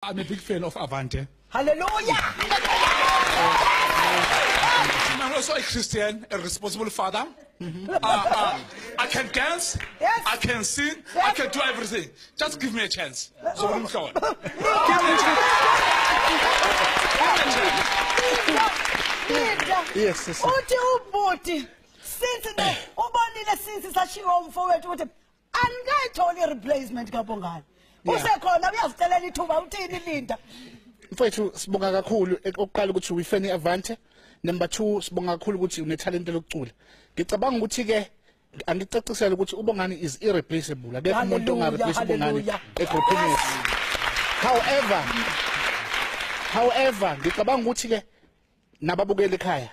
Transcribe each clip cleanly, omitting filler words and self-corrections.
I'm a big fan of Avante. Hallelujah! I'm also a Christian, a responsible father. I can dance, Yes. I can sing, I can do everything. Just give me a chance. So give me a chance. Yes, yes. Uthi ubuthi since the ubonile since sashiwa umfowethu uthi angayitholi replacement kaBongani. Usekhona uyazicelela ithuba uthini Linda? Mfethu sibonga kakhulu okuqala ukuthi uyifeni Avante. Number 2 sibonga kakhulu ukuthi unetalent lokucula. Ngicabanga ukuthi ke angicacisela ukuthi uBongani is irreplaceable. Akekho umuntu ongareplace uBongani egroupini. However, ngicabanga ukuthi ke nababukela ekhaya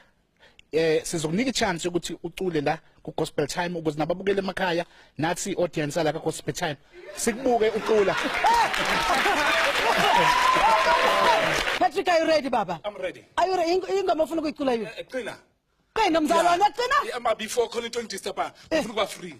sizokunika ichance ukuthi ucule la ku gospel time ukuze nababukela emakhaya nathi audience ala ka gospel time sikubuke ucula. Patrick, are you ready, Baba? I'm ready. Are you ready? Ingoma ufuna ukuyicula yini? Qina. Qina mzalwane qina. Before calling 20 step, ufuna kuba free.